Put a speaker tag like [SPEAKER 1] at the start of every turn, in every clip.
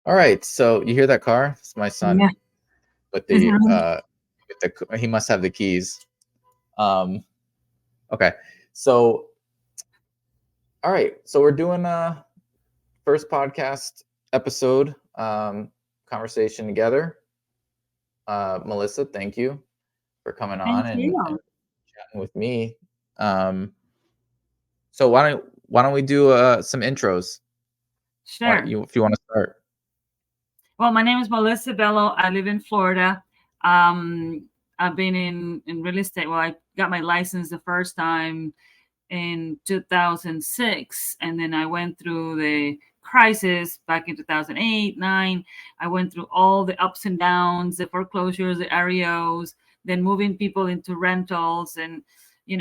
[SPEAKER 1] All right, so you hear that car? It's my son
[SPEAKER 2] Yeah.
[SPEAKER 1] with
[SPEAKER 2] Is it
[SPEAKER 1] the
[SPEAKER 2] really?
[SPEAKER 1] he must have the keys. Um, okay, so all right, so we're doing a first podcast episode conversation together. Melissa, thank you for coming on
[SPEAKER 2] Thank
[SPEAKER 1] and
[SPEAKER 2] you.
[SPEAKER 1] chatting with me. Um, so why don't we do some intros? Why
[SPEAKER 2] Sure.
[SPEAKER 1] you if you want to start?
[SPEAKER 2] Well, my name is Melissa Bello. I live in Florida. I've been in real estate. Well, I got my license the first time in 2006, and then I went through the crisis back in 2008, 9. I went through all the ups and downs, the foreclosures, the REOs, then moving people into rentals, and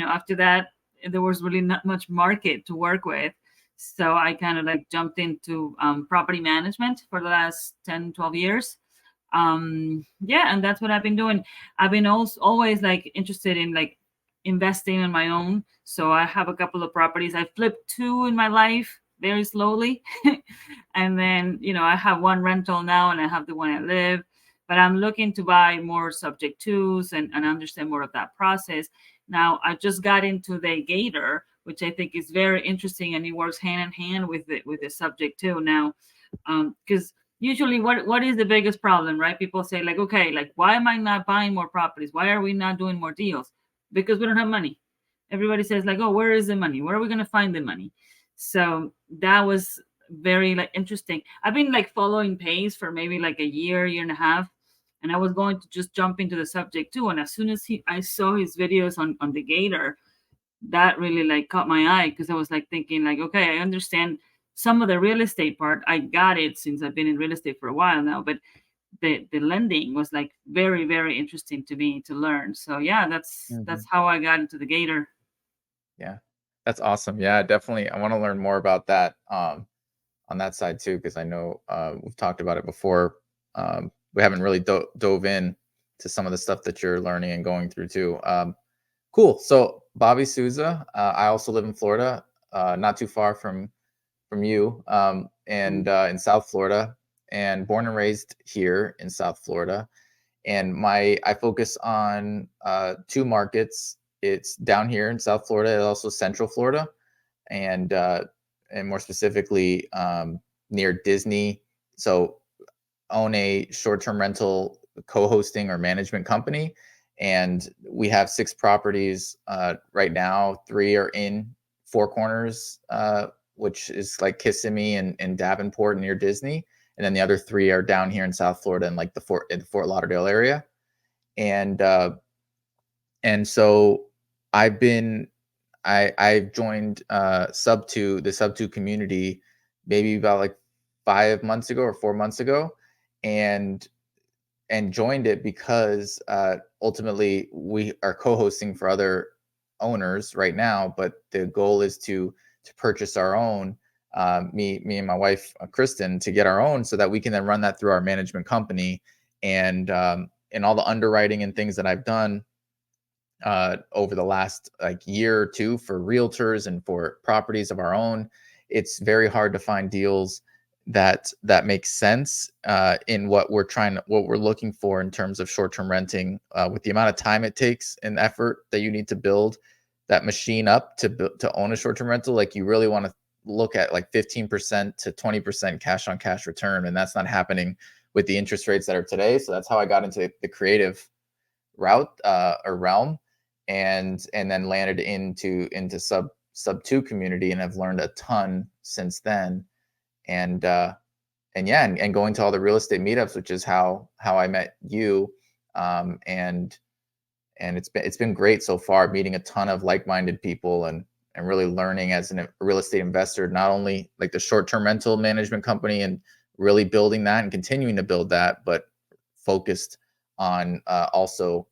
[SPEAKER 2] after that, there was really not much market to work with. So I kind of like jumped into property management for the last 10, 12 years. Yeah, and that's what I've been doing. I've been also always like interested in like investing on my own. So I have a couple of properties. I flipped two in my life very slowly. And then, I have one rental now and I have the one I live. But I'm looking to buy more subject twos and understand more of that process. Now, I just got into the Gator, which I think is very interesting, and it works hand in hand with the subject too. Now, because usually what is the biggest problem, right? People say like, okay, like why am I not buying more properties? Why are we not doing more deals? Because we don't have money. Everybody says like, oh, where is the money? Where are we going to find the money? So that was very like interesting. I've been like following Pace for maybe like a year and a half, and I was going to just jump into the subject too. And as soon as I saw his videos on the Gator, that really like caught my eye, because I was like thinking like, okay, I understand some of the real estate part. I got it since I've been in real estate for a while now, but the lending was like very, very interesting to me to learn. So yeah, that's
[SPEAKER 1] Mhm.
[SPEAKER 2] how I got into the Gator.
[SPEAKER 1] Yeah, that's awesome. Yeah, definitely. I want to learn more about that. On that side too, because I know we've talked about it before. We haven't really dove in to some of the stuff that you're learning and going through too. Cool. So Bobby Souza, I also live in Florida, not too far from you, and in South Florida, and born and raised here in South Florida. And I focus on two markets. It's down here in South Florida, and also Central Florida, and more specifically near Disney. So own a short-term rental co-hosting or management company, and we have six properties right now. Three are in Four Corners, which is like Kissimmee and Davenport near Disney, and then the other three are down here in South Florida in like the Fort Lauderdale area. And uh, and so I've been I've joined the Sub Two community maybe about like 5 months ago or 4 months ago, and joined it because ultimately we are co-hosting for other owners right now, but the goal is to purchase our own. Me and my wife Kristen, to get our own, so that we can then run that through our management company, and all the underwriting and things that I've done over the last like year or two for realtors and for properties of our own. It's very hard to find deals that make sense in what we're looking for in terms of short-term renting, with the amount of time it takes and effort that you need to build that machine up to own a short-term rental. Like, you really want to look at like 15% to 20% cash on cash return, and that's not happening with the interest rates that are today. So that's how I got into the creative route or realm, and then landed into sub two community, and have learned a ton since then. And yeah, and going to all the real estate meetups, which is how I met you. Um and and it's been great so far, meeting a ton of like-minded people, and really learning as a real estate investor, not only like the short-term rental management company, and really building that and continuing to build that, but focused on also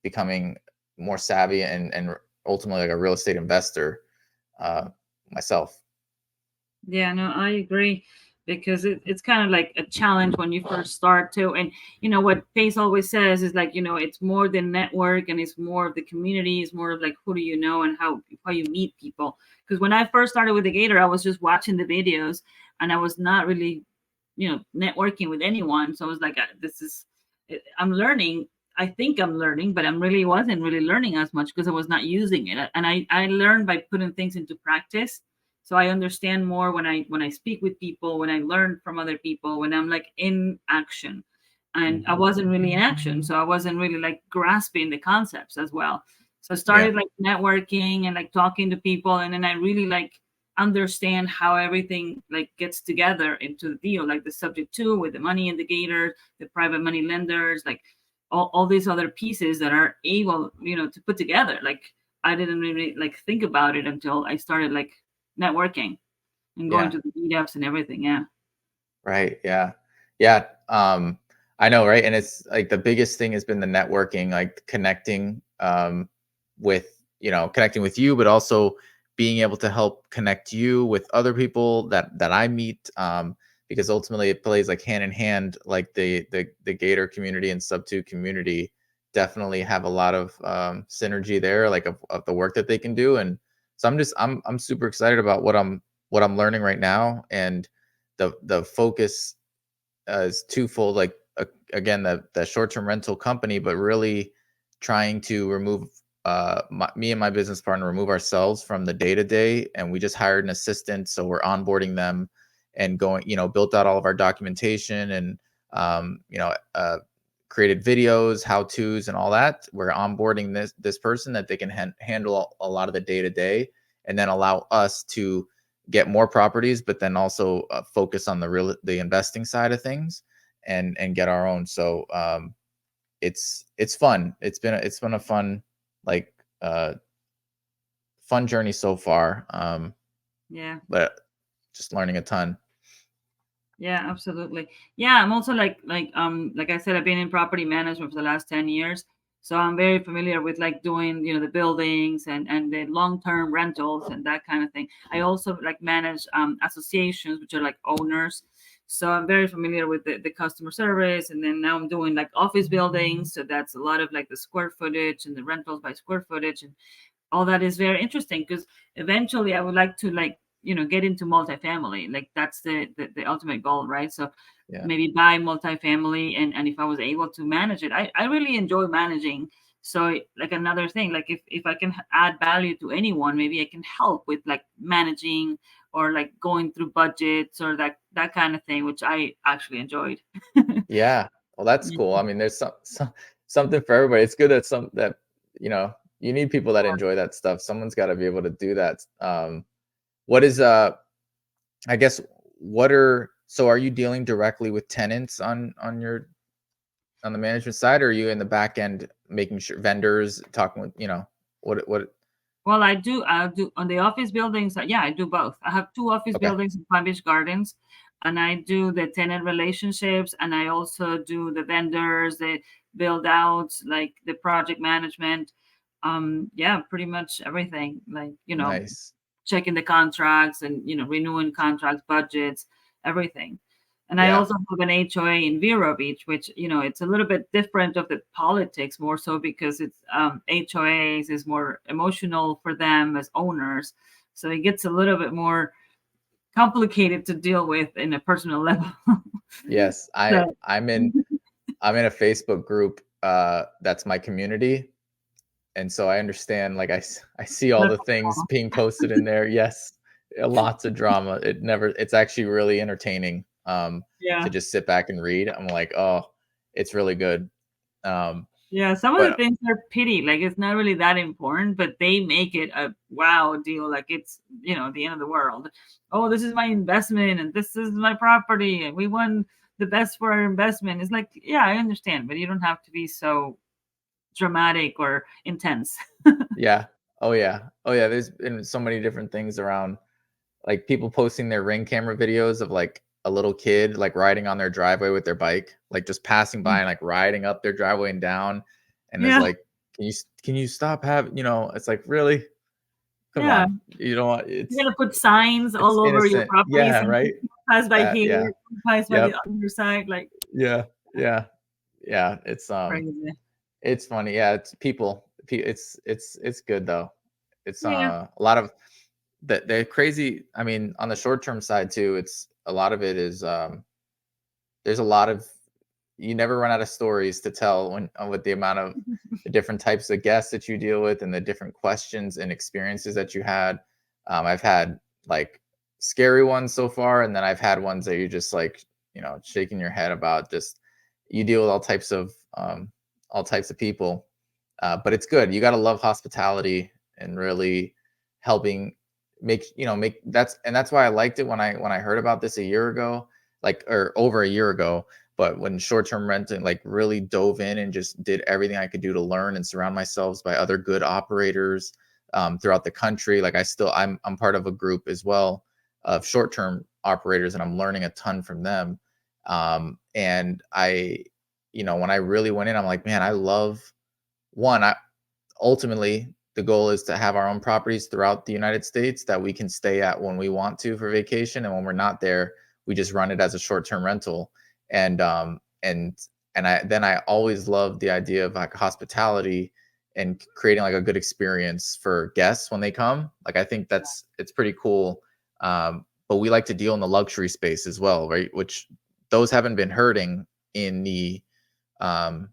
[SPEAKER 1] becoming more savvy, and ultimately like a real estate investor uh, myself.
[SPEAKER 2] Yeah, no, I agree, because it's kind of like a challenge when you first start too. And what Pace always says is like, it's more than network, and it's more of the community, it's more of like who do you know and how you meet people. Because when I first started with the Gator, I was just watching the videos, and I was not really networking with anyone. So I was like, this is, I'm learning. I think I'm learning, but I'm really wasn't really learning as much because I was not using it. And I learned by putting things into practice. So I understand more when I speak with people, when I learn from other people, when I'm like in action. And I wasn't really in action. So I wasn't really like grasping the concepts as well. So I
[SPEAKER 1] Yeah.
[SPEAKER 2] started like networking and like talking to people, and then I really like understand how everything like gets together into the deal, like the subject to with the money indicator, the private money lenders, like all these other pieces that are able, to put together. Like I didn't really like think about it until I started like networking and going
[SPEAKER 1] Yeah.
[SPEAKER 2] to the meetups and everything. Yeah.
[SPEAKER 1] Right. Yeah. Yeah. I know, right? And it's like the biggest thing has been the networking, like connecting with, connecting with you, but also being able to help connect you with other people that I meet. Because ultimately it plays like hand in hand, like the Gator community and Sub 2 community definitely have a lot of synergy there, like of the work that they can do. And so I'm super excited about what I'm learning right now. And the focus is twofold. Like again, the short term rental company, but really trying to remove me and my business partner remove ourselves from the day to day. And we just hired an assistant, so we're onboarding them and going. Built out all of our documentation and created videos, how tos, and all that. We're onboarding this person that they can handle a lot of the day to day, and then allow us to get more properties, but then also focus on the investing side of things and get our own. So it's fun. It's been a fun like uh, fun journey so far.
[SPEAKER 2] Yeah.
[SPEAKER 1] But just learning a ton.
[SPEAKER 2] Yeah, absolutely. Yeah, I'm also like I said, I've been in property management for the last 10 years. So I'm very familiar with like doing, the buildings and the long-term rentals and that kind of thing. I also like manage associations, which are like owners. So I'm very familiar with the customer service. And then now I'm doing like office buildings. So that's a lot of like the square footage and the rentals by square footage. And all that is very interesting because eventually I would like to like get into multifamily. Like that's the ultimate goal, right? So
[SPEAKER 1] Yeah.
[SPEAKER 2] maybe buy multifamily, and if I was able to manage it, I really enjoy managing. So like another thing, like if I can add value to anyone, maybe I can help with like managing or like going through budgets or that kind of thing, which I actually enjoyed.
[SPEAKER 1] Yeah. Well, that's
[SPEAKER 2] Yeah,
[SPEAKER 1] cool. I mean, there's something for everybody. It's good that you need people that enjoy that stuff. Someone's got to be able to do that. What is I guess what are so are you dealing directly with tenants on the management side, or are you in the back end making sure vendors talking with, what
[SPEAKER 2] well, I do on the office buildings. Yeah, I do both. I have two office
[SPEAKER 1] okay,
[SPEAKER 2] buildings in Palm Beach Gardens, and I do the tenant relationships, and I also do the vendors, the build outs, like the project management. Yeah, pretty much everything. Like,
[SPEAKER 1] nice.
[SPEAKER 2] checking the contracts and renewing contracts, budgets, everything. And I
[SPEAKER 1] Yeah.
[SPEAKER 2] also have an HOA in Vero Beach, which it's a little bit different of the politics, more so because it's HOAs is more emotional for them as owners, so it gets a little bit more complicated to deal with in a personal level.
[SPEAKER 1] Yes.
[SPEAKER 2] So
[SPEAKER 1] I'm in a Facebook group that's my community. And so I understand, like I see all the things being posted in there. Yes, lots of drama. It's actually really entertaining to
[SPEAKER 2] yeah.
[SPEAKER 1] just sit back and read. I'm like, oh, it's really good. Um,
[SPEAKER 2] Yeah, some of the
[SPEAKER 1] but
[SPEAKER 2] things are pity. Like it's not really that important, but they make it a wow deal. Like it's the end of the world. Oh, this is my investment, and this is my property, and we want the best for our investment. It's like, yeah, I understand, but you don't have to be so dramatic or intense.
[SPEAKER 1] yeah, oh yeah. There's been so many different things around, like people posting their Ring camera videos of like a little kid like riding on their driveway with their bike, like just passing by and like riding up their driveway and down, and it's
[SPEAKER 2] Yeah,
[SPEAKER 1] like, can you stop having, it's like, really, come
[SPEAKER 2] yeah.
[SPEAKER 1] on, you know what,
[SPEAKER 2] You're gonna put signs
[SPEAKER 1] it's
[SPEAKER 2] all over your
[SPEAKER 1] innocent,
[SPEAKER 2] property
[SPEAKER 1] yeah,
[SPEAKER 2] saying
[SPEAKER 1] right,
[SPEAKER 2] pass by
[SPEAKER 1] yeah,
[SPEAKER 2] here, pass by the
[SPEAKER 1] yep,
[SPEAKER 2] other side, like
[SPEAKER 1] yeah, yeah, yeah,
[SPEAKER 2] crazy.
[SPEAKER 1] it's funny, yeah, it's people, it's good though. It's
[SPEAKER 2] Yeah.
[SPEAKER 1] a lot of the crazy, I mean, on the short term side too, it's a lot of it is there's a lot of you never run out of stories to tell when with the amount of the different types of guests that you deal with and the different questions and experiences that you had. I've had like scary ones so far, and then I've had ones that you're just like, shaking your head about. Just you deal with all types of people, but it's good. You got to love hospitality and really helping make that's why I liked it when I heard about this a year ago, like or over a year ago. But when short-term renting like really dove in and just did everything I could do to learn and surround myself by other good operators throughout the country, like I'm part of a group as well of short-term operators, and I'm learning a ton from them. And when I really went in, I'm like, man, I love one. I ultimately the goal is to have our own properties throughout the United States that we can stay at when we want to for vacation, and when we're not there, we just run it as a short-term rental. And I always love the idea of like hospitality and creating like a good experience for guests when they come. Like I think it's pretty cool. But we like to deal in the luxury space as well, right? Which those haven't been hurting in the um,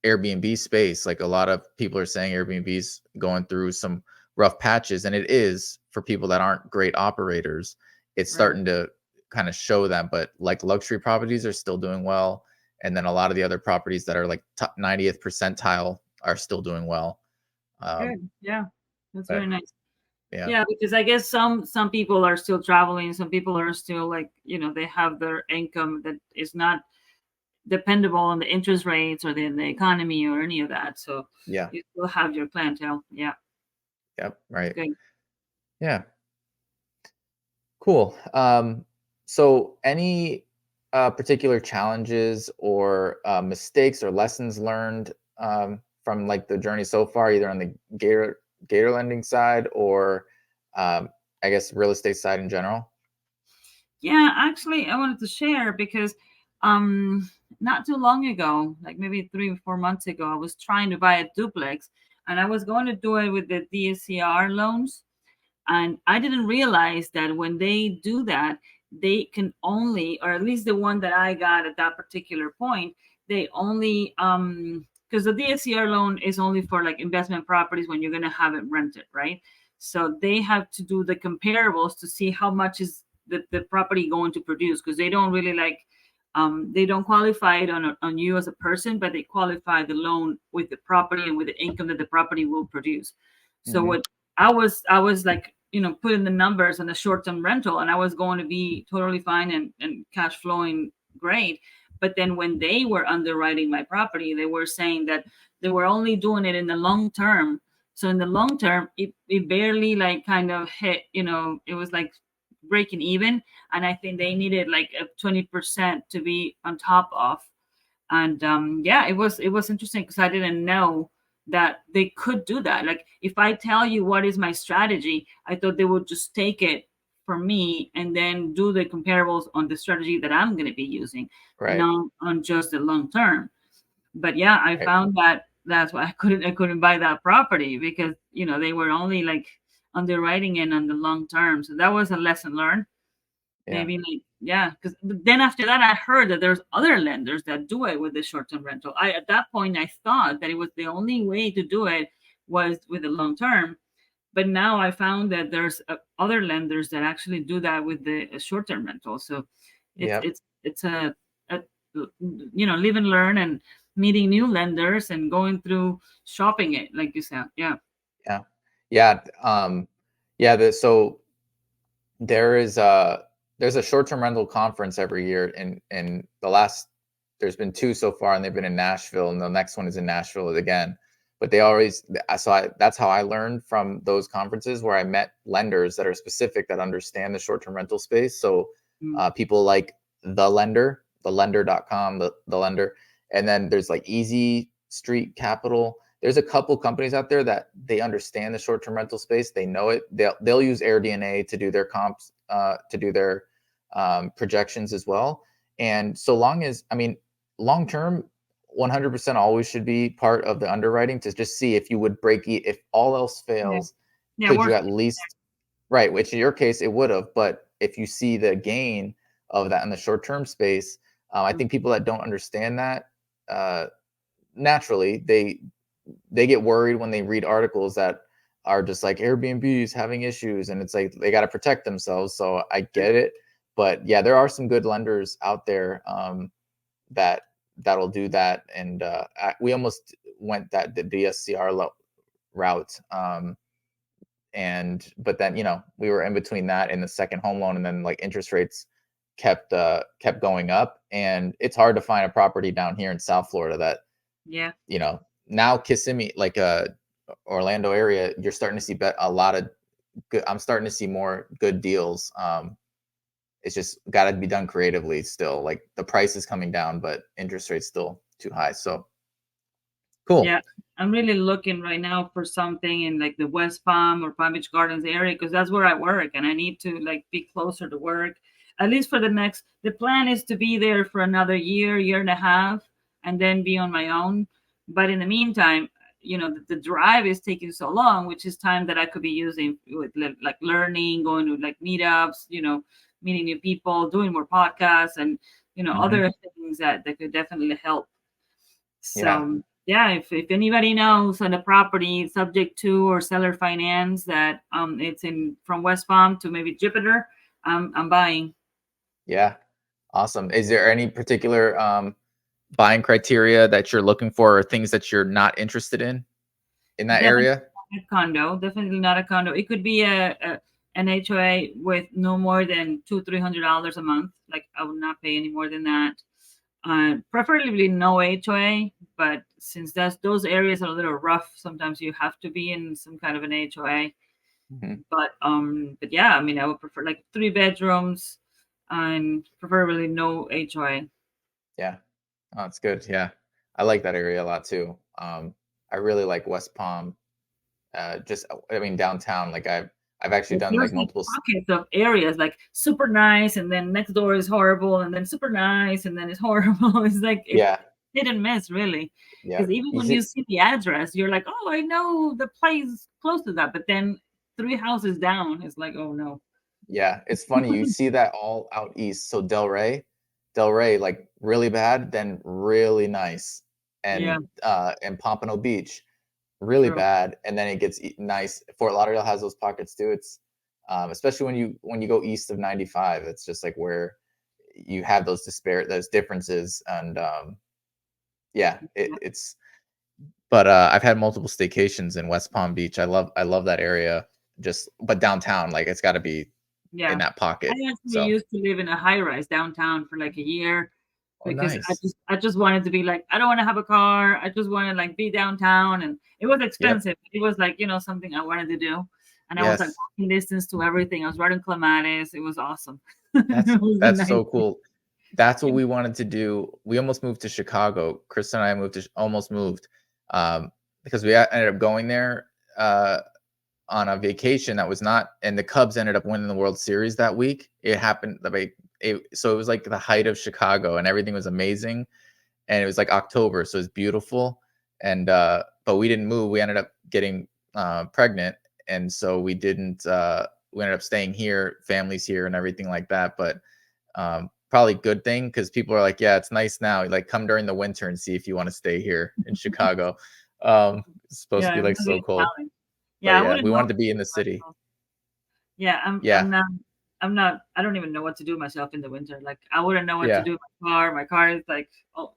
[SPEAKER 1] Airbnb space. Like a lot of people are saying Airbnb's going through some rough patches, and it is for people that aren't great operators. It's
[SPEAKER 2] Right.
[SPEAKER 1] starting to kind of show them, but like luxury properties are still doing well. And then a lot of the other properties that are like top 90th percentile are still doing well. Um,
[SPEAKER 2] Good. Yeah. That's very
[SPEAKER 1] but
[SPEAKER 2] nice.
[SPEAKER 1] yeah,
[SPEAKER 2] Yeah, because I guess some people are still traveling, some people are still like, they have their income that is not dependable on the interest rates or the economy or any of that. So
[SPEAKER 1] yeah,
[SPEAKER 2] you still have your clientele. Yeah,
[SPEAKER 1] yep,
[SPEAKER 2] it's
[SPEAKER 1] right.
[SPEAKER 2] good.
[SPEAKER 1] Yeah. Cool. So any particular challenges or mistakes or lessons learned from like the journey so far, either on the gator lending side or um, I guess real estate side in general?
[SPEAKER 2] Yeah, actually, I wanted to share because um not too long ago, like maybe 3 or 4 months ago, I was trying to buy a duplex, and I was going to do it with the DSCR loans. And I didn't realize that when they do that, they can only, or at least the one that I got at that particular point, they only because the DSCR loan is only for like investment properties when you're gonna have it rented, right? So they have to do the comparables to see how much is the property going to produce, because they don't really like they don't qualify it on you as a person, but they qualify the loan with the property and with the income that the property will produce. So
[SPEAKER 1] Hmm.
[SPEAKER 2] what I was like, putting the numbers on a short-term rental, and I was going to be totally fine and cash flowing great. But then when they were underwriting my property, they were saying that they were only doing it in the long term. So in the long term, it barely like kind of hit, it was like breaking even. And I think they needed like a 20% to be on top of. And yeah, it was interesting because I didn't know that they could do that. Like if I tell you what is my strategy, I thought they would just take it from me and then do the comparables on the strategy that I'm going to be using,
[SPEAKER 1] Right.
[SPEAKER 2] not on just the long term. But yeah, I
[SPEAKER 1] Right.
[SPEAKER 2] found that that's why I couldn't buy that property, because they were only like underwriting it on the long term. So that was a lesson learned.
[SPEAKER 1] Yeah.
[SPEAKER 2] Maybe like, yeah, because then after that I heard that there's other lenders that do it with the short-term rental. I At that point I thought that it was the only way to do it was with the long term, but now I found that there's other lenders that actually do that with the short-term rental. So it's
[SPEAKER 1] Yep.
[SPEAKER 2] it's it's a live and learn, and meeting new lenders and going through shopping it, like you said. Yeah.
[SPEAKER 1] Yeah. Yeah. Yeah. There's a short-term rental conference every year, and there's been two so far, and they've been in Nashville, and the next one is in Nashville again. But they always that's how I learned from those conferences, where I met lenders that are specific, that understand the short-term rental space. So
[SPEAKER 2] Mm.
[SPEAKER 1] people like the lender.com, the lender, and then there's like Easy Street Capital. There's a couple companies out there that they understand the short-term rental space. They know it. They'll use AirDNA to do their comps, to do their projections as well. And so long as, I mean, long term, 100% always should be part of the underwriting, to just see if you would if all else
[SPEAKER 2] Yeah.
[SPEAKER 1] fails,
[SPEAKER 2] Yeah.
[SPEAKER 1] could you
[SPEAKER 2] Worst
[SPEAKER 1] at
[SPEAKER 2] case.
[SPEAKER 1] least, right? Which in your case it would have, but if you see the gain of that in the short term space, I
[SPEAKER 2] Mm.
[SPEAKER 1] think people that don't understand that, uh, naturally, they get worried when they read articles that are just like Airbnb is having issues, and it's like they got to protect themselves. So I get it, but yeah, there are some good lenders out there, that that'll do that, and we almost went that the DSCR route, and but then we were in between that and the second home loan, and then like interest rates kept going up, and it's hard to find a property down here in South Florida that
[SPEAKER 2] Yeah.
[SPEAKER 1] you know now Kissimmee, like Orlando area, you're starting to see a lot of good. I'm starting to see more good deals. It's just got to be done creatively still. Like the price is coming down, but interest rates still too high. So cool.
[SPEAKER 2] Yeah, I'm really looking right now for something in like the West Palm or Palm Beach Gardens area because that's where I work and I need to like be closer to work. At least for the next, the plan is to be there for another year, year and a half, and then be on my own. But in the meantime, the drive is taking so long, which is time that I could be using with like learning, going to like meetups, meeting new people, doing more podcasts, and
[SPEAKER 1] Hmm.
[SPEAKER 2] other things that could definitely help.
[SPEAKER 1] Yeah.
[SPEAKER 2] So yeah, if anybody knows on a property subject to or seller finance that it's in from West Palm to maybe Jupiter, I'm buying.
[SPEAKER 1] Yeah. Awesome. Is there any particular buying criteria that you're looking for, or things that you're not interested in that
[SPEAKER 2] Definitely
[SPEAKER 1] area?
[SPEAKER 2] not a condo. Definitely not a condo. It could be an HOA with no more than $200-300 a month. Like I would not pay any more than that. Preferably no HOA, but since those areas are a little rough, sometimes you have to be in some kind of an HOA.
[SPEAKER 1] Mhm.
[SPEAKER 2] But yeah, I mean, I would prefer like 3 bedrooms and preferably no HOA.
[SPEAKER 1] Yeah. Oh, that's good. Yeah. I like that area a lot too. I really like West Palm. Just I mean downtown. Like I've actually
[SPEAKER 2] Like
[SPEAKER 1] done like
[SPEAKER 2] there's like
[SPEAKER 1] multiple.
[SPEAKER 2] pockets of areas like super nice, and then next door is horrible, and then super nice, and then it's horrible. It's like it's
[SPEAKER 1] Yeah.
[SPEAKER 2] hit and miss, really.
[SPEAKER 1] Yeah.
[SPEAKER 2] Because even
[SPEAKER 1] You
[SPEAKER 2] when you
[SPEAKER 1] see,
[SPEAKER 2] see the address, you're like, oh, I know the place close to that, but then 3 houses down, it's like, oh no.
[SPEAKER 1] yeah, it's funny. You see that all out east. So Delray, like really bad, then really nice,
[SPEAKER 2] Yeah,
[SPEAKER 1] and Pompano Beach, really
[SPEAKER 2] true.
[SPEAKER 1] bad, and then it gets nice. Fort Lauderdale has those pockets too. It's especially when you go east of 95, it's just like where you have those differences, and yeah, it's. But I've had multiple staycations in West Palm Beach. I love that area. Just but downtown, like it's got to be in
[SPEAKER 2] Yeah.
[SPEAKER 1] that
[SPEAKER 2] I
[SPEAKER 1] pocket.
[SPEAKER 2] actually
[SPEAKER 1] So,
[SPEAKER 2] used to live in a high rise downtown for like a year
[SPEAKER 1] oh,
[SPEAKER 2] because I
[SPEAKER 1] nice.
[SPEAKER 2] just I just wanted to be like, I don't want to have a car. I just want to like be downtown, and it was
[SPEAKER 1] Yep.
[SPEAKER 2] expensive. It was like, something I wanted to do. And I was like
[SPEAKER 1] Yes.
[SPEAKER 2] walking distance to everything. I was right in Clematis. It was awesome.
[SPEAKER 1] That's
[SPEAKER 2] It was a
[SPEAKER 1] that's
[SPEAKER 2] nice
[SPEAKER 1] so cool. That's what
[SPEAKER 2] yeah.
[SPEAKER 1] we wanted to do. We almost moved to Chicago. Chris and I almost moved, um, because we ended up going there on a vacation that was not, and the Cubs ended up winning the World Series that week. It happened like so it was like the height of Chicago, and everything was amazing, and it was like October, so it's beautiful. And but we didn't move. We ended up getting pregnant, and so we didn't. We ended up staying here, families here, and everything like that. But probably good thing because people are like, yeah, it's nice now. Like, come during the winter and see if you want to stay here in Chicago. It's supposed to
[SPEAKER 2] Yeah,
[SPEAKER 1] be
[SPEAKER 2] it
[SPEAKER 1] like
[SPEAKER 2] would be
[SPEAKER 1] so
[SPEAKER 2] a
[SPEAKER 1] cold,
[SPEAKER 2] challenge.
[SPEAKER 1] but
[SPEAKER 2] Yeah, I
[SPEAKER 1] yeah,
[SPEAKER 2] wouldn't
[SPEAKER 1] we
[SPEAKER 2] know
[SPEAKER 1] wanted
[SPEAKER 2] what
[SPEAKER 1] to be
[SPEAKER 2] to
[SPEAKER 1] in
[SPEAKER 2] do
[SPEAKER 1] the city.
[SPEAKER 2] myself. Yeah,
[SPEAKER 1] Yeah,
[SPEAKER 2] I don't even know what to do myself in the winter. Like I wouldn't know what to
[SPEAKER 1] yeah,
[SPEAKER 2] do with my car. My car is like oh,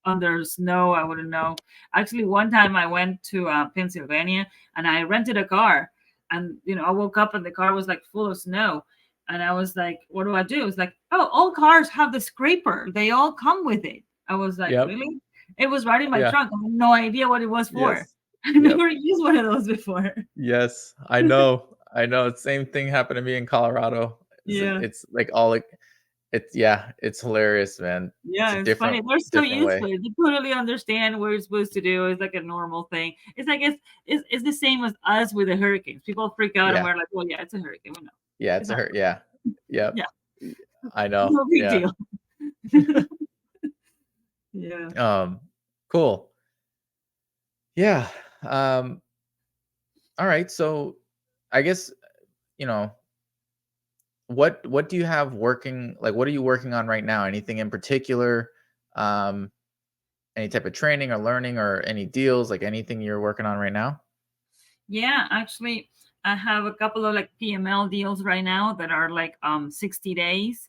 [SPEAKER 2] under snow. I wouldn't know. Actually, one time I went to Pennsylvania and I rented a car, and I woke up and the car was like full of snow, and I was like, "What do I do?" It's like, "Oh, all cars have the scraper. They all come with it." I was like,
[SPEAKER 1] yep,
[SPEAKER 2] "Really?" It was right in my
[SPEAKER 1] yeah,
[SPEAKER 2] trunk. I had no idea what it was for.
[SPEAKER 1] yes,
[SPEAKER 2] I
[SPEAKER 1] yep.
[SPEAKER 2] never used one of those before.
[SPEAKER 1] Yes, I know. I know. Same thing happened to me in Colorado.
[SPEAKER 2] Yeah.
[SPEAKER 1] It's like all like it's yeah, it's hilarious, man. It's
[SPEAKER 2] Yeah,
[SPEAKER 1] a
[SPEAKER 2] it's funny.
[SPEAKER 1] different
[SPEAKER 2] They're so
[SPEAKER 1] different
[SPEAKER 2] used to
[SPEAKER 1] way.
[SPEAKER 2] it. They totally understand what you're supposed to do. It's like a normal thing. It's like it's the same as us with the hurricanes. People freak out and
[SPEAKER 1] Yeah.
[SPEAKER 2] we're like, well, yeah, it's a hurricane. We know.
[SPEAKER 1] Yeah,
[SPEAKER 2] It's
[SPEAKER 1] it's a
[SPEAKER 2] not.
[SPEAKER 1] hurt. Yeah. Yep.
[SPEAKER 2] Yeah,
[SPEAKER 1] Y I know.
[SPEAKER 2] no big
[SPEAKER 1] Yeah.
[SPEAKER 2] deal. Yeah.
[SPEAKER 1] Um, cool. Yeah. Um, alright, so I guess, you know, what do you have working, like, what are you working on right now? Anything in particular? Um, any type of training or learning or any deals, like anything you're working on right now?
[SPEAKER 2] Yeah, actually, I have a couple of like PML deals right now that are like 60 days.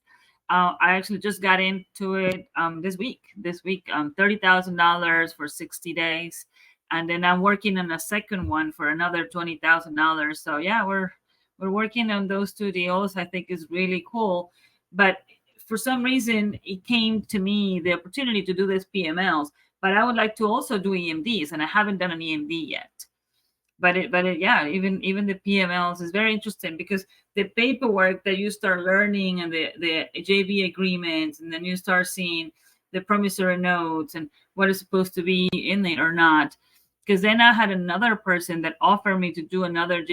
[SPEAKER 2] I actually just got into it this week. This week, $30,000 for 60 days, and then I'm working on a second one for another $20,000. So yeah, we're working on those two deals. I think is really cool, but for some reason it came to me the opportunity to do this PMLs, but I would like to also do EMDs, and I haven't done an EMD yet. Yeah, even the PMLs is very interesting because the paperwork that you start learning and the JV agreements, and then you start seeing the promissory notes and what is supposed to be in there or not. Because then I had another person that offered me to do another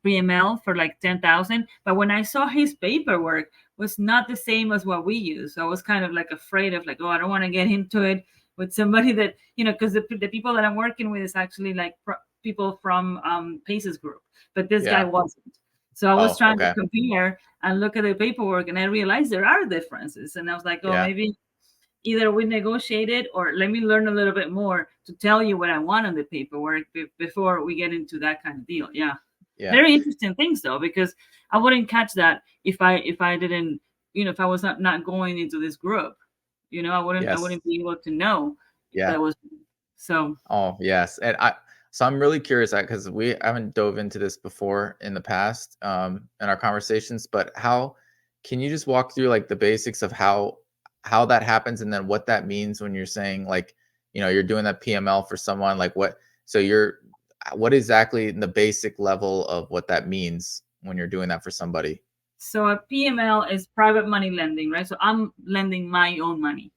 [SPEAKER 2] PML for like 10,000. But when I saw his paperwork was not the same as what we use, so I was kind of like afraid of like, oh, I don't want to get into it with somebody that because the people that I'm working with is actually like people from Pace's group, but this guy
[SPEAKER 1] Yeah.
[SPEAKER 2] wasn't. So I was
[SPEAKER 1] Oh,
[SPEAKER 2] trying to
[SPEAKER 1] okay.
[SPEAKER 2] compare and look at the paperwork, and I realized there are differences, and I was like, oh,
[SPEAKER 1] Yeah.
[SPEAKER 2] maybe either we negotiate it or let me learn a little bit more to tell you what I want on the paperwork before we get into that kind of deal. Yeah.
[SPEAKER 1] Yeah.
[SPEAKER 2] Very interesting things though, because I wouldn't catch that if I didn't, if I was not going into this group, I
[SPEAKER 1] Yes.
[SPEAKER 2] wouldn't be able to know
[SPEAKER 1] Yeah.
[SPEAKER 2] that was so.
[SPEAKER 1] Oh, yes, and I'm really curious because we haven't dove into this before in the past, in our conversations, but how can you just walk through, like, the basics of how that happens, and then what that means when you're saying, like, you're doing that PML for someone, like, what exactly in the basic level of what that means when you're doing that for somebody?
[SPEAKER 2] So a PML is private money lending, right? So I'm lending my own money.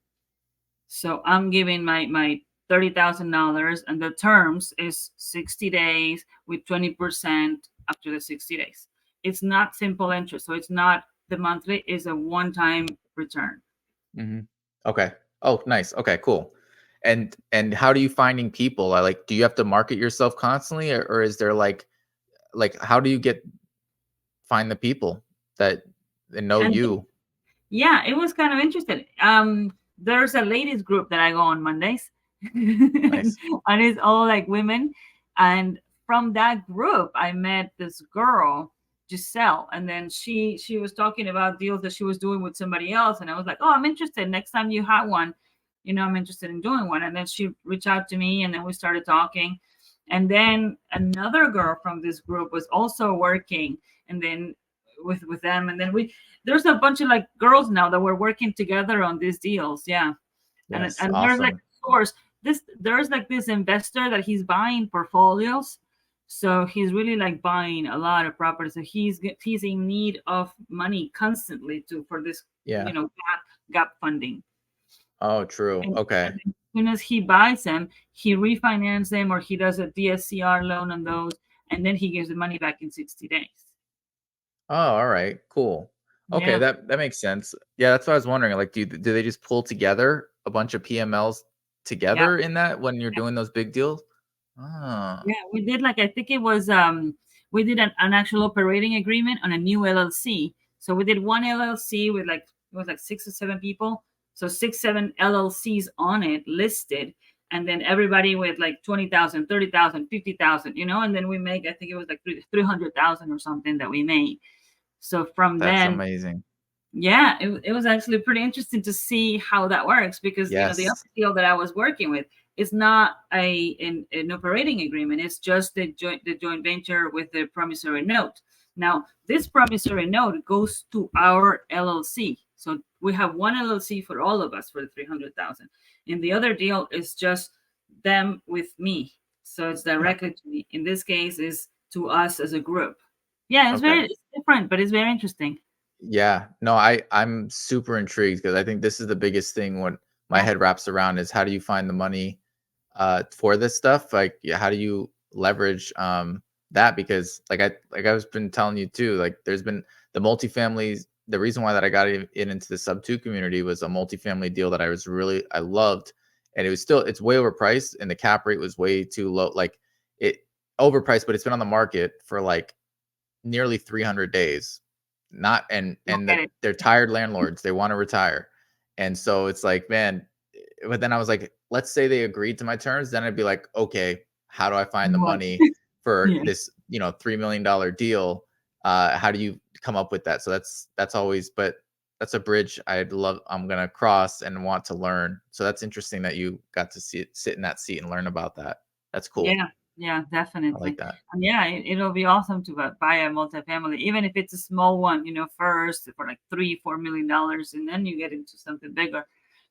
[SPEAKER 2] So I'm giving my $30,000, and the terms is 60 days with 20% after the 60 days. It's not simple interest, so it's not the monthly; is a one-time return.
[SPEAKER 1] Mhm. Okay. Oh, nice. Okay, cool. And how do you finding people? Like, do you have to market yourself constantly, or is there how do you find the people that know
[SPEAKER 2] And
[SPEAKER 1] you?
[SPEAKER 2] yeah, it was kind of interesting. There's a ladies group that I go on Mondays,
[SPEAKER 1] Nice.
[SPEAKER 2] and it's all like women. And from that group, I met this girl, Giselle, and then she was talking about deals that she was doing with somebody else, and I was like, oh, I'm interested. Next time you have one, I'm interested in doing one. And then she reached out to me, and then we started talking. And then another girl from this group was also working, and then with them, and then there's a bunch of like girls now that we're working together on these deals. Yeah. and
[SPEAKER 1] Yes,
[SPEAKER 2] and there's like
[SPEAKER 1] awesome.
[SPEAKER 2] a source, there's like this investor that he's buying portfolios, so he's really like buying a lot of property, so he's in need of money constantly to for this
[SPEAKER 1] Yeah.
[SPEAKER 2] gap funding.
[SPEAKER 1] Oh, true.
[SPEAKER 2] And
[SPEAKER 1] Okay.
[SPEAKER 2] as soon as he buys them, he refinances them, or he does a DSCR loan on those, and then he gives the money back in 60 days.
[SPEAKER 1] Oh, all right. Cool. Okay,
[SPEAKER 2] Yeah.
[SPEAKER 1] that makes sense. Yeah, that's what I was wondering. Like, do they just pull together a bunch of PMLs
[SPEAKER 2] Yeah.
[SPEAKER 1] together in that when you're doing those big deals? Ah,
[SPEAKER 2] Yeah, we did like I think it was we did an actual operating agreement on a new LLC. So we did one LLC with like it was like 6 or 7 people. So 6, 7 LLCs on it listed, and then everybody with like 20,000, 30,000, 50,000, and then we make I think it was like 300,000 or something that we made. So from
[SPEAKER 1] that's
[SPEAKER 2] then,
[SPEAKER 1] amazing.
[SPEAKER 2] yeah, it was actually pretty interesting to see how that works because the other
[SPEAKER 1] Yes.
[SPEAKER 2] deal that I was working with is not an operating agreement. It's just the joint venture with the promissory note. Now this promissory note goes to our LLC, so we have one LLC for all of us for the 300,000, and the other deal is just them with me. So it's
[SPEAKER 1] Huh.
[SPEAKER 2] directly to me. In this case, is to us as a group. Yeah,
[SPEAKER 1] Okay.
[SPEAKER 2] it's different, but it's very interesting.
[SPEAKER 1] Yeah. No, I'm super intrigued because I think this is the biggest thing when my
[SPEAKER 2] Yeah.
[SPEAKER 1] head wraps around is how do you find the money for this stuff? Like, yeah, how do you leverage that? Because like I was been telling you too, like there's been the multifamily. The reason why that I got into the sub two community was a multifamily deal that I loved, and it's way overpriced, and the cap rate was way too low. Like it overpriced, but it's been on the market for like nearly 300 days. Not
[SPEAKER 2] Don't
[SPEAKER 1] and
[SPEAKER 2] get
[SPEAKER 1] that
[SPEAKER 2] it.
[SPEAKER 1] they're tired landlords. They want to retire. And so it's like, man, but then I was like, let's say they agreed to my terms, then I'd be like, okay, how do I find the
[SPEAKER 2] What?
[SPEAKER 1] money for
[SPEAKER 2] Yeah.
[SPEAKER 1] this, $3 million deal? How do you come up with that? So that's always, but that's a bridge I'm gonna cross and want to learn. So that's interesting that you got to sit in that seat and learn about that. That's cool.
[SPEAKER 2] Yeah, yeah,
[SPEAKER 1] I like
[SPEAKER 2] definitely.
[SPEAKER 1] that.
[SPEAKER 2] And yeah, it'll be awesome to buy a multifamily, even if it's a small one, first for like $3, $4 million, and then you get into something bigger. But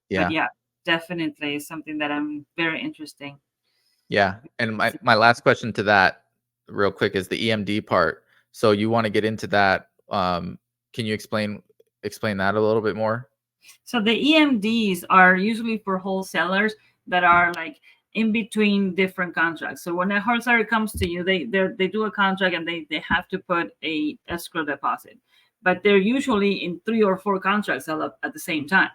[SPEAKER 1] Yeah.
[SPEAKER 2] yeah, definitely is something that I'm very interesting.
[SPEAKER 1] Yeah, and my last question to that real quick is the EMD part. So you wanna get into that, can you explain that a little bit more?
[SPEAKER 2] So the EMDs are usually for wholesalers that are like in between different contracts. So when a wholesaler comes to you, they do a contract and they have to put a escrow deposit, but they're usually in three or four contracts all up at the same time.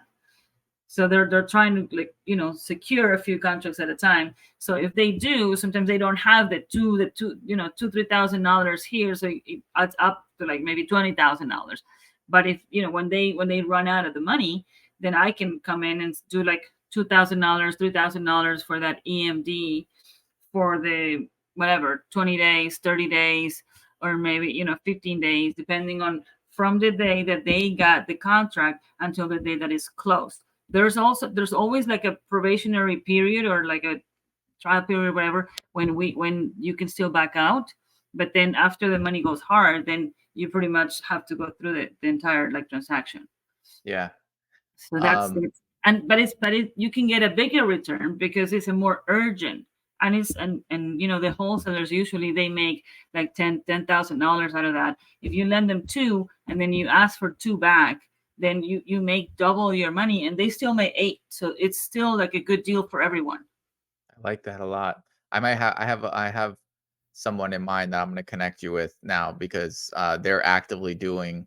[SPEAKER 2] So they're trying to, like, secure a few contracts at a time. So if they do, sometimes they don't have the two $2,000-3,000 here, so it adds up to like maybe $20,000. But if when they run out of the money, then I can come in and do like $2,000, $3,000 for that EMD for the whatever 20 days, 30 days, or maybe 15 days, depending on from the day that they got the contract until the day that is closed. There's always like a probationary period or like a trial period, whatever, when you can still back out. But then after the money goes hard, then you pretty much have to go through the entire like transaction.
[SPEAKER 1] Yeah.
[SPEAKER 2] So that's
[SPEAKER 1] Um,
[SPEAKER 2] it. And but you can get a bigger return because it's a more urgent. And the wholesalers usually they make like $10,000 out of that. If you lend them two and then you ask for two back, then you make double your money and they still make eight. So it's still like a good deal for everyone.
[SPEAKER 1] I like that a lot. I have someone in mind that I'm gonna connect you with now because, they're actively doing,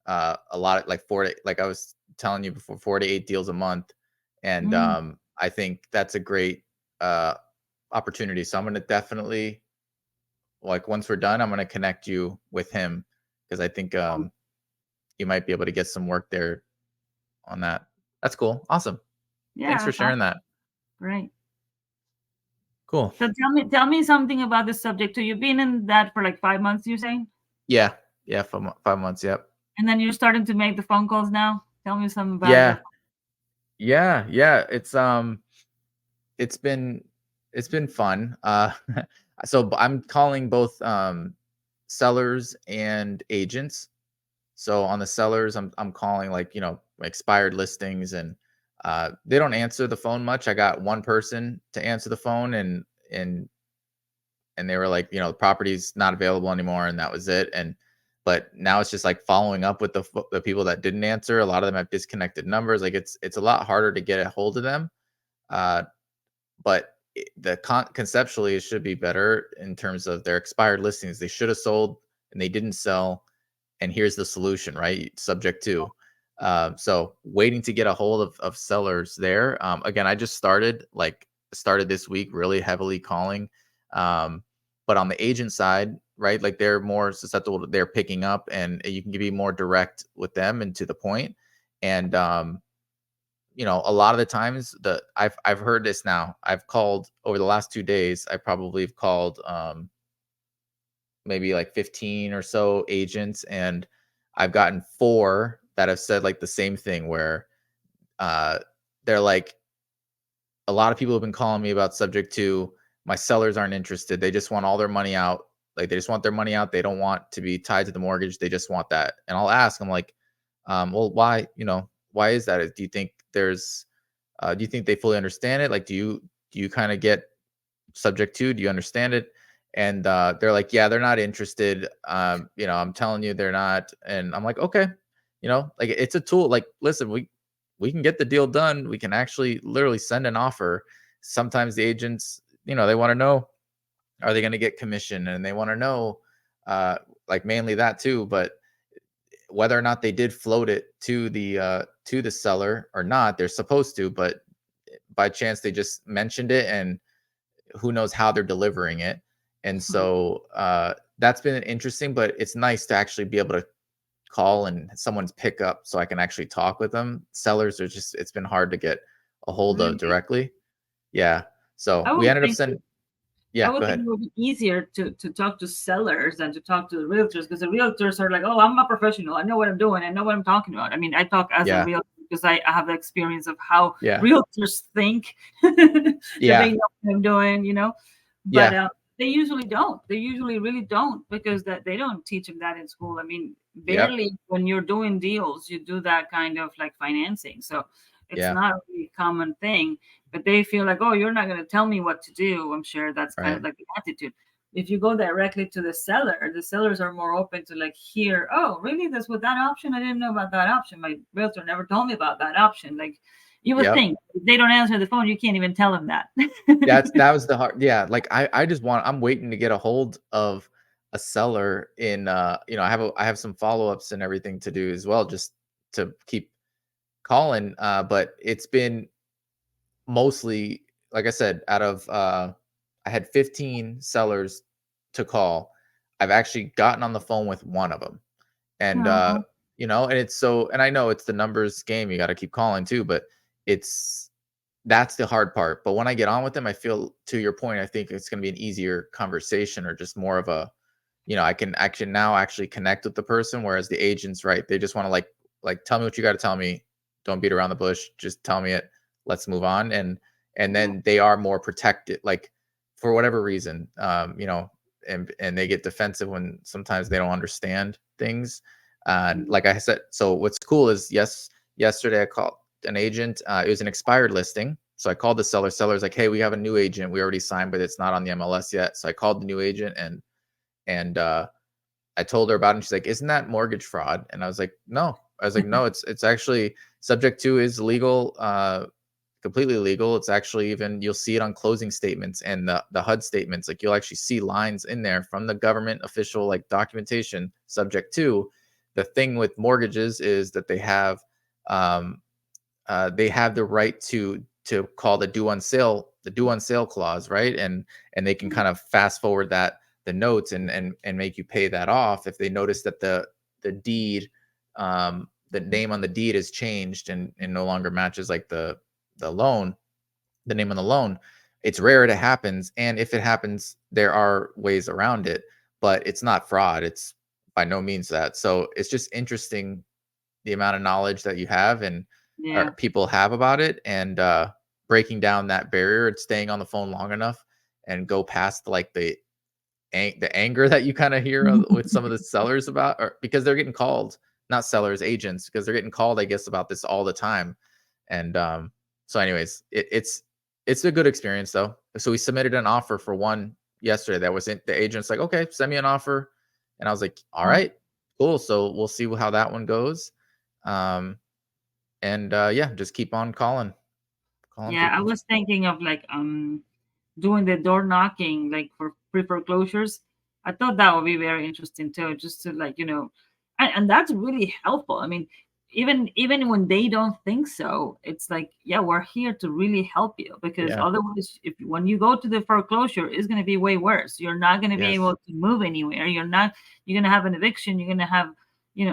[SPEAKER 1] a lot of like 4 to like I was telling you before, 4 to 8 deals a month, and,
[SPEAKER 2] Mm,
[SPEAKER 1] I think that's a great, uh, opportunity. So I'm gonna definitely like once we're done, I'm gonna connect you with him because I think
[SPEAKER 2] oh,
[SPEAKER 1] you might be able to get some work there on that. That's cool. Awesome. Thanks
[SPEAKER 2] yeah,
[SPEAKER 1] for
[SPEAKER 2] that's
[SPEAKER 1] sharing
[SPEAKER 2] awesome.
[SPEAKER 1] that.
[SPEAKER 2] Great.
[SPEAKER 1] Cool.
[SPEAKER 2] So tell me something about the subject. So you've been in that for like 5 months, you're saying?
[SPEAKER 1] Yeah. Yeah. 5 months. Yep.
[SPEAKER 2] And then you're starting to make the phone calls now? Tell me something about
[SPEAKER 1] Yeah.
[SPEAKER 2] your.
[SPEAKER 1] Yeah. Yeah. It's been it's been fun. I'm calling both sellers and agents. So on the sellers, I'm calling like, expired listings and they don't answer the phone much. I got one person to answer the phone and they were like, the property's not available anymore and that was it. And but now it's just like following up with the people that didn't answer. A lot of them have disconnected numbers. Like it's a lot harder to get a hold of them. Uh but conceptually it should be better in terms of their expired listings. They should have sold and they didn't sell and here's the solution, right? Subject to. So waiting to get a hold of sellers there. Again, I just started this week really heavily calling. Um, but on the agent side, right, like they're more susceptible to they're picking up and you can be more direct with them and to the point. And a lot of the times I've heard this now. I've called over the last 2 days, I probably have called maybe like 15 or so agents and I've gotten 4 that have said like the same thing where uh they're like a lot of people have been calling me about subject to my sellers aren't interested. They just want all their money out. Like they just want their money out. They don't want to be tied to the mortgage. They just want that. And I'll ask, I'm like, well, why, why is that? Do you think they fully understand it? Like, do you kind of get subject to? Do you understand it? And they're like, yeah, they're not interested. I'm telling you, they're not. And I'm like, okay, like it's a tool. Like, listen, we can get the deal done. We can actually literally send an offer. Sometimes the agents, they want to know, are they going to get commission? And they want to know, uh, like mainly that too. But whether or not they did float it to the seller or not, they're supposed to. But by chance, they just mentioned it and who knows how they're delivering it. And
[SPEAKER 2] Mhm.
[SPEAKER 1] so that's been interesting, but it's nice to actually be able to call and someone's pick up so I can actually talk with them. Sellers are just it's been hard to get a hold of
[SPEAKER 2] Really,
[SPEAKER 1] directly. Yeah. So
[SPEAKER 2] I
[SPEAKER 1] we
[SPEAKER 2] would
[SPEAKER 1] ended up
[SPEAKER 2] think
[SPEAKER 1] sending
[SPEAKER 2] I
[SPEAKER 1] yeah,
[SPEAKER 2] would
[SPEAKER 1] go
[SPEAKER 2] think
[SPEAKER 1] ahead.
[SPEAKER 2] it would be easier to talk to sellers than to talk to the realtors, because the realtors are like, oh, I'm a professional. I know what I'm doing. I know what I'm talking about. I mean, I talk as a
[SPEAKER 1] Yeah.
[SPEAKER 2] realtor because I have the experience of how
[SPEAKER 1] Yeah.
[SPEAKER 2] realtors think that they
[SPEAKER 1] Yeah.
[SPEAKER 2] know what I'm doing, But
[SPEAKER 1] Yeah.
[SPEAKER 2] they usually don't. They usually really don't, because that they don't teach them that in school. I mean,
[SPEAKER 1] Yep.
[SPEAKER 2] barely when you're doing deals, you do that kind of like financing. So it's
[SPEAKER 1] Yeah.
[SPEAKER 2] not a really common thing, but they feel like, oh, you're not going to tell me what to do. I'm sure that's kind of
[SPEAKER 1] Right.
[SPEAKER 2] like the attitude. If you go directly to the sellers are more open to like hear, oh, really? That's what that option? I didn't know about that option. My realtor never told me about that option. Like you would
[SPEAKER 1] Yep.
[SPEAKER 2] think if they don't answer the phone, you can't even tell them that.
[SPEAKER 1] That was the hard yeah, like, I just want I'm waiting to get a hold of a seller in, I have some follow-ups and everything to do as well just to keep calling, but it's been mostly like I said, out of, I had 15 sellers to call. I've actually gotten on the phone with one of them. And,
[SPEAKER 2] Oh,
[SPEAKER 1] and it's so and I know it's the numbers game, you gotta keep calling too, but it's that's the hard part, but when I get on with them, I feel to your point, I think it's gonna be an easier conversation or just more of a I can now actually connect with the person, whereas the agents, right, they just wanna, tell me what you gotta tell me. Don't beat around the bush, just tell me it. Let's move on, and
[SPEAKER 2] yeah,
[SPEAKER 1] then they are more protected, like, for whatever reason, and they get defensive when sometimes they don't understand things, like I said so what's cool is, yesterday I called an agent, it was an expired listing, so I called the seller. Seller's like, "Hey, we have a new agent. We already signed, but it's not on the MLS yet." So I called the new agent and I told her about it, and she's like, "Isn't that mortgage fraud?" And I was like, "No." I was like, "No, it's actually subject to is legal, completely legal. It's actually even you'll see it on closing statements and the HUD statements. Like you'll actually see lines in there from the government official like documentation subject to. The thing with mortgages is that um, they have the right to call the due on sale clause, right? And they can kind of fast forward that the notes and make you pay that off if they notice that the deed the name on the deed is changed and no longer matches like the loan the name on the loan. It's rare it happens, and if it happens there are ways around it, but it's not fraud. It's by no means that. So it's just interesting the amount of knowledge that you have and
[SPEAKER 2] yeah,
[SPEAKER 1] or people have about it and breaking down that barrier and staying on the phone long enough and go past like the anger that you kind of hear with some of the sellers about or because they're getting called not sellers agents because they're getting called I guess about this all the time and so anyways it's a good experience though. So we submitted an offer for one yesterday that was in the agent's like okay send me an offer and I was like all
[SPEAKER 2] oh,
[SPEAKER 1] right cool so we'll see how that one goes um and yeah just keep on calling
[SPEAKER 2] yeah. I
[SPEAKER 1] people.
[SPEAKER 2] was thinking of like doing the door knocking like for pre foreclosures. I thought that would be very interesting too, just to like and that's really helpful. I mean, even when they don't think so, it's like yeah, we're here to really help you, because
[SPEAKER 1] Yeah.
[SPEAKER 2] otherwise, if when you go to the foreclosure, it's going to be way worse. You're not going to be
[SPEAKER 1] Yes.
[SPEAKER 2] able to move anywhere. You're going to have an eviction. You're going to have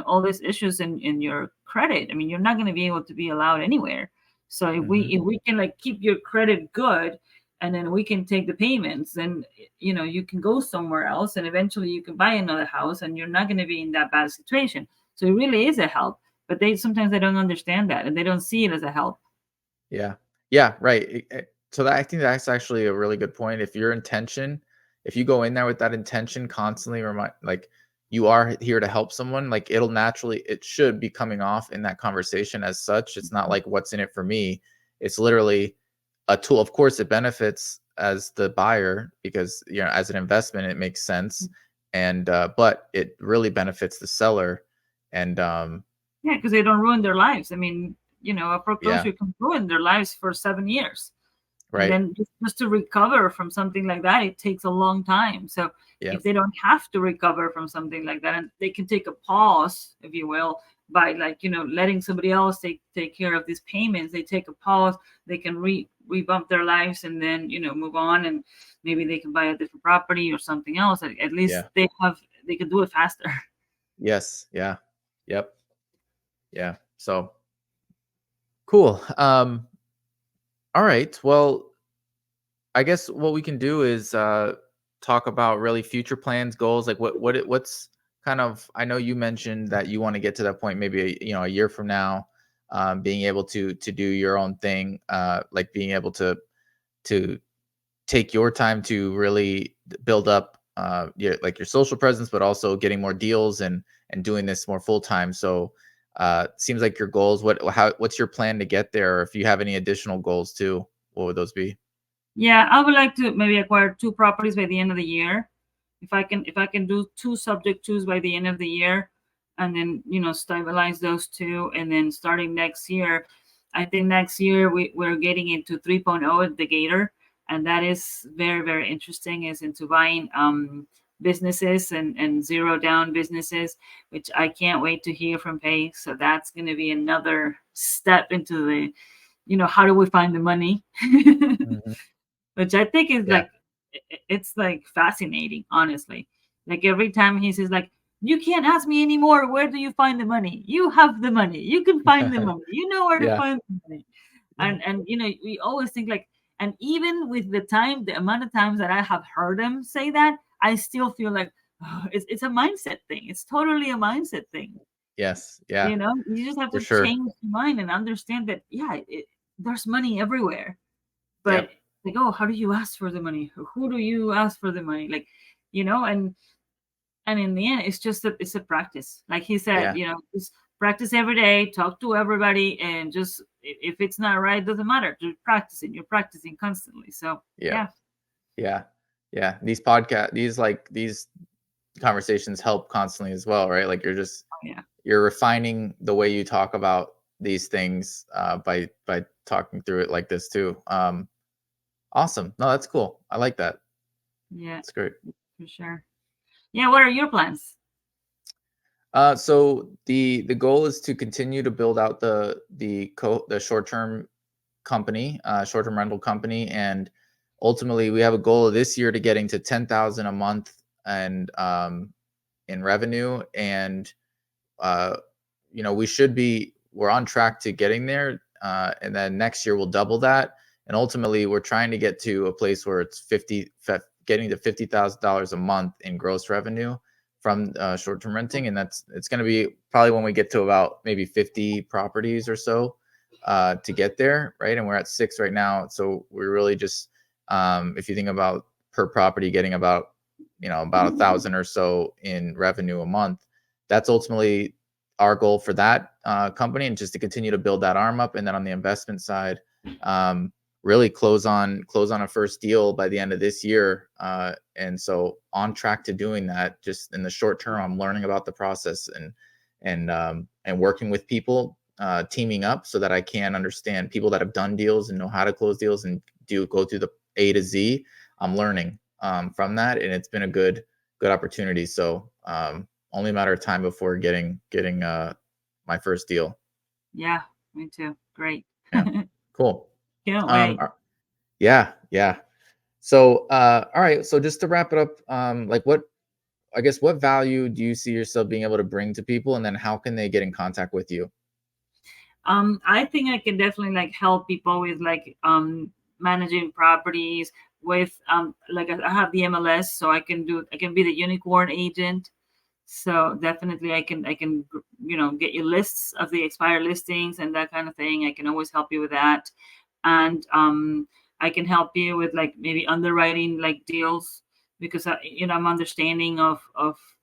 [SPEAKER 2] all these issues in your credit. I mean, you're not going to be able to be allowed anywhere. So
[SPEAKER 1] Hmm.
[SPEAKER 2] if we can like keep your credit good, and then we can take the payments, then you can go somewhere else, and eventually you can buy another house, and you're not going to be in that bad situation. So it really is a help, but they sometimes they don't understand that, and they don't see it as a help.
[SPEAKER 1] Yeah. Yeah, right. So that I think that's actually a really good point. If you go in there with that intention constantly remind like you are here to help someone, like it should be coming off in that conversation as such. It's not like what's in it for me. It's literally a tool. Of course, it benefits as the buyer because as an investment it makes sense. And but it really benefits the seller. And
[SPEAKER 2] Yeah, because they don't ruin their lives. I mean, a
[SPEAKER 1] yeah,
[SPEAKER 2] foreclosure can ruin their lives for 7 years. And
[SPEAKER 1] right.
[SPEAKER 2] then just to recover from something like that, it takes a long time. So
[SPEAKER 1] Yeah.
[SPEAKER 2] if they don't have to recover from something like that, and they can take a pause, if you will, by like letting somebody else take care of these payments, they take a pause. They can revamp their lives and then move on, and maybe they can buy a different property or something else. At least
[SPEAKER 1] Yeah.
[SPEAKER 2] they can do it faster.
[SPEAKER 1] Yes. Yeah. Yep. Yeah. So cool. All right. Well, I guess what we can do is talk about really future plans, goals. Like what's kind of. I know you mentioned that you want to get to that point, maybe a year from now, being able to do your own thing, like being able to take your time to really build up your social presence, but also getting more deals and doing this more full time. So seems like your goals. What's your plan to get there? Or if you have any additional goals too, what would those be?
[SPEAKER 2] Yeah, I would like to maybe acquire two properties by the end of the year. If I can do two subject twos by the end of the year, and then stabilize those two, and then starting next year, I think next year we're getting into 3.0 at the Gator, and that is very very interesting. Is into buying businesses and zero down businesses, which I can't wait to hear from Pay. So that's going to be another step into the how do we find the money.
[SPEAKER 1] Mhm.
[SPEAKER 2] Which I think is
[SPEAKER 1] Yeah.
[SPEAKER 2] like it's like fascinating, honestly. Like every time he says like, "You can't ask me anymore. Where do you find the money? You have the money. You can find the money. You know where to
[SPEAKER 1] Yeah.
[SPEAKER 2] find the money."
[SPEAKER 1] Yeah.
[SPEAKER 2] And we always think like, and even with the amount of times that I have heard him say that, I still feel like, oh, it's a mindset thing. It's totally a mindset thing.
[SPEAKER 1] Yes. Yeah.
[SPEAKER 2] You just have
[SPEAKER 1] For
[SPEAKER 2] to
[SPEAKER 1] sure.
[SPEAKER 2] change your mind and understand that yeah, there's money everywhere. But
[SPEAKER 1] Yep.
[SPEAKER 2] like, oh, how do you ask for the money? Who do you ask for the money? Like, and in the end, it's a practice. Like he said,
[SPEAKER 1] Yeah.
[SPEAKER 2] just practice every day, talk to everybody, and just if it's not right, doesn't matter. Just practicing. You're practicing constantly. So
[SPEAKER 1] Yeah.
[SPEAKER 2] yeah,
[SPEAKER 1] Yeah. Yeah. These conversations help constantly as well, right? Like
[SPEAKER 2] oh, yeah,
[SPEAKER 1] you're refining the way you talk about these things by talking through it like this too. Awesome. No, that's cool. I like that.
[SPEAKER 2] yeah,
[SPEAKER 1] It's great.
[SPEAKER 2] for sure. Yeah, what are your plans?
[SPEAKER 1] So the goal is to continue to build out the short term company, short term rental company, and ultimately we have a goal of this year to getting to 10,000 a month and in revenue, and uh, we're on track to getting there, and then next year we'll double that, and ultimately we're trying to get to a place where it's getting to $50,000 a month in gross revenue from short-term renting, and it's going to be probably when we get to about maybe 50 properties or so to get there, right? And we're at 6 right now, so we're really just if you think about per property getting about 1,000 or so in revenue a month, that's ultimately our goal for that company, and just to continue to build that arm up. And then on the investment side, really close on a first deal by the end of this year. And so on track to doing that. Just in the short term, I'm learning about the process and working with people, teaming up so that I can understand people that have done deals and know how to close deals and go through the A to Z. I'm learning from that, and it's been a good opportunity. So only a matter of time before getting my first deal.
[SPEAKER 2] Yeah, me too. Great.
[SPEAKER 1] Yeah, cool.
[SPEAKER 2] Can't
[SPEAKER 1] Um,
[SPEAKER 2] wait.
[SPEAKER 1] uh, yeah, yeah. So all right. So just to wrap it up, like what value do you see yourself being able to bring to people, and then how can they get in contact with you?
[SPEAKER 2] I think I can definitely like help people with like managing properties with like I have the MLS, so I can be the unicorn agent. So definitely I can get you lists of the expired listings and that kind of thing. I can always help you with that. And I can help you with like maybe underwriting like deals, because I'm understanding of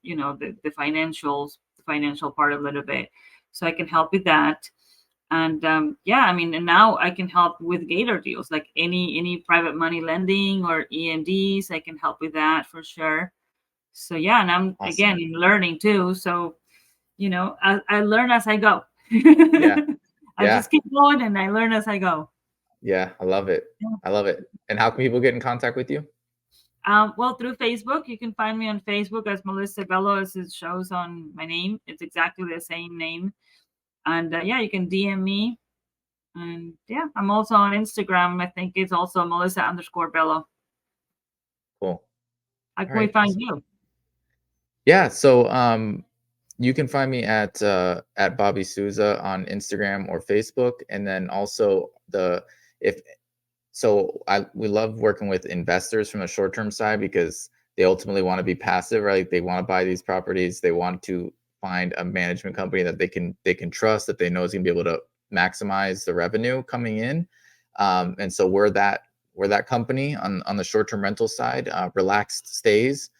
[SPEAKER 2] the financial part a little bit, so I can help with that. And yeah, I mean, and now I can help with Gator deals, like any private money lending or EMDs. I can help with that for sure. So yeah, and I'm
[SPEAKER 1] Awesome.
[SPEAKER 2] again learning too. So I learn as I go.
[SPEAKER 1] Yeah,
[SPEAKER 2] I
[SPEAKER 1] yeah,
[SPEAKER 2] just keep going and I learn as I go.
[SPEAKER 1] yeah. I love it.
[SPEAKER 2] Yeah.
[SPEAKER 1] I love it. And how can people get in contact with you?
[SPEAKER 2] Well, through Facebook, you can find me on Facebook as Melissa Bello, as it shows on my name. It's exactly the same name. And yeah, you can DM me. And yeah, I'm also on Instagram. I think it's also Melissa_Bello.
[SPEAKER 1] Cool.
[SPEAKER 2] How
[SPEAKER 1] All
[SPEAKER 2] can we
[SPEAKER 1] right.
[SPEAKER 2] find you?
[SPEAKER 1] Yeah. So you can find me at Bobby Souza on Instagram or Facebook, and then also the if so I we love working with investors from the short term side because they ultimately want to be passive, right? They want to buy these properties. They want to find a management company that they can trust, that they know is going to be able to maximize the revenue coming in. And so we're that company on the short term rental side, relaxed stays.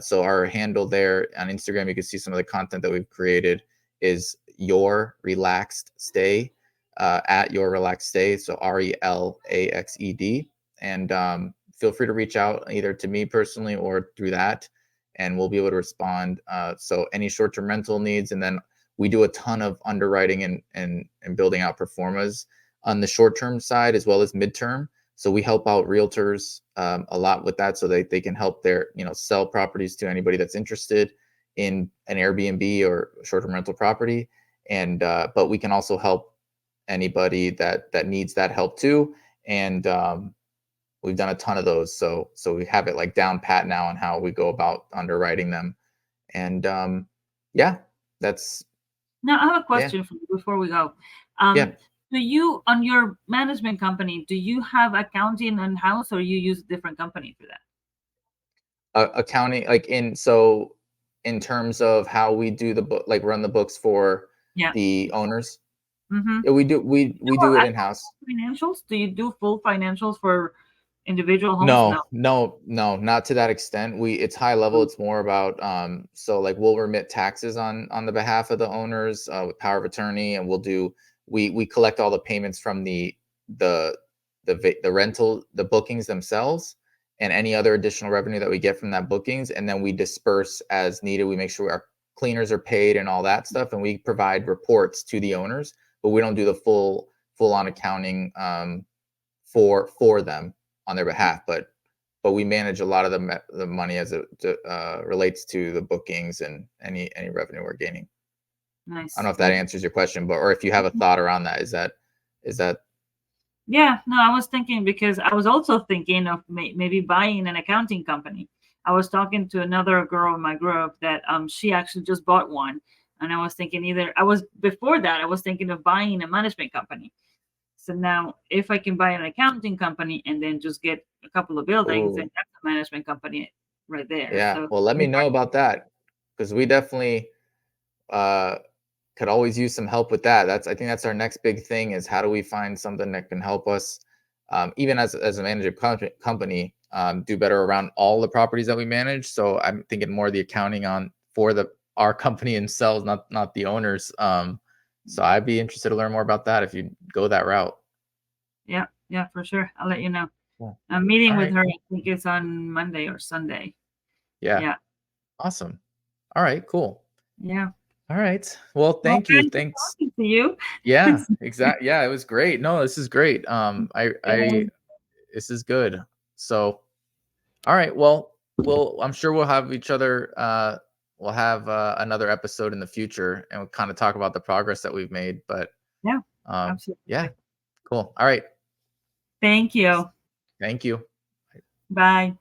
[SPEAKER 1] So our handle there on Instagram, you can see some of the content that we've created is your relaxed stay, at your relaxed stay. So RELAXED. And feel free to reach out either to me personally or through that, and we'll be able to respond. So any short term rental needs, and then we do a ton of underwriting and building out performas on the short term side as well as midterm. So we help out realtors a lot with that, so they can help their sell properties to anybody that's interested in an Airbnb or short term rental property. And but we can also help anybody that needs that help too. And we've done a ton of those, so we have it like down pat now on how we go about underwriting them. And yeah, that's
[SPEAKER 2] Now, I have a
[SPEAKER 1] yeah,
[SPEAKER 2] question for you before we go.
[SPEAKER 1] yeah.
[SPEAKER 2] Um, do you, on your management company, do you have accounting in house, or you use a different company for that?
[SPEAKER 1] Accounting, like in terms of how we do the book, like run the books for
[SPEAKER 2] Yeah.
[SPEAKER 1] the owners.
[SPEAKER 2] Mm-hmm.
[SPEAKER 1] Yeah, we
[SPEAKER 2] Well,
[SPEAKER 1] do it in
[SPEAKER 2] actual
[SPEAKER 1] house.
[SPEAKER 2] financials? Do you do full financials for individual homes?
[SPEAKER 1] No,
[SPEAKER 2] No.
[SPEAKER 1] no, no, not to that extent. It's high level. It's more about so like we'll remit taxes on the behalf of the owners with power of attorney, and we collect all the payments from the the rental, the bookings themselves, and any other additional revenue that we get from that bookings, and then we disperse as needed. We make sure our cleaners are paid and all that stuff, and we provide reports to the owners, but we don't do the full on accounting for them on their behalf. But we manage a lot of the money as it relates to the bookings and any revenue we're gaining. I don't
[SPEAKER 2] Nice,
[SPEAKER 1] know if that
[SPEAKER 2] nice.
[SPEAKER 1] answers your question, but or if you have a thought around that, is that
[SPEAKER 2] Yeah, no, I was thinking because I was also thinking of maybe buying an accounting company. I was talking to another girl in my group that she actually just bought one, and I was thinking either I was before that I was thinking of buying a management company. So now, if I can buy an accounting company and then just get a couple of buildings, then
[SPEAKER 1] ooh,
[SPEAKER 2] that's a management company right there.
[SPEAKER 1] yeah.
[SPEAKER 2] So
[SPEAKER 1] Well, let me know about that because we definitely uh could always use some help with that. I think that's our next big thing is how do we find something that can help us, even as a manager company, do better around all the properties that we manage. So I'm thinking more of the accounting on for the our company themselves, not the owners. So I'd be interested to learn more about that if you go that route.
[SPEAKER 2] yeah, yeah, for sure. I'll let you know.
[SPEAKER 1] Cool.
[SPEAKER 2] I'm meeting
[SPEAKER 1] All
[SPEAKER 2] with
[SPEAKER 1] right.
[SPEAKER 2] her. I think it's on Monday or Sunday.
[SPEAKER 1] Yeah.
[SPEAKER 2] Yeah,
[SPEAKER 1] Awesome. All right. Cool.
[SPEAKER 2] yeah.
[SPEAKER 1] All right. Well,
[SPEAKER 2] Well,
[SPEAKER 1] thank you.
[SPEAKER 2] very good
[SPEAKER 1] Thanks.
[SPEAKER 2] talking to you.
[SPEAKER 1] Yeah. Exactly. Yeah. It was great. No, this is great. I
[SPEAKER 2] And,
[SPEAKER 1] this is good. So, all right. Well, I'm sure we'll have each other. We'll have another episode in the future, and we'll kind of talk about the progress that we've made. But
[SPEAKER 2] yeah,
[SPEAKER 1] yeah,
[SPEAKER 2] absolutely.
[SPEAKER 1] cool. All right.
[SPEAKER 2] Thank you.
[SPEAKER 1] Thank you.
[SPEAKER 2] Bye.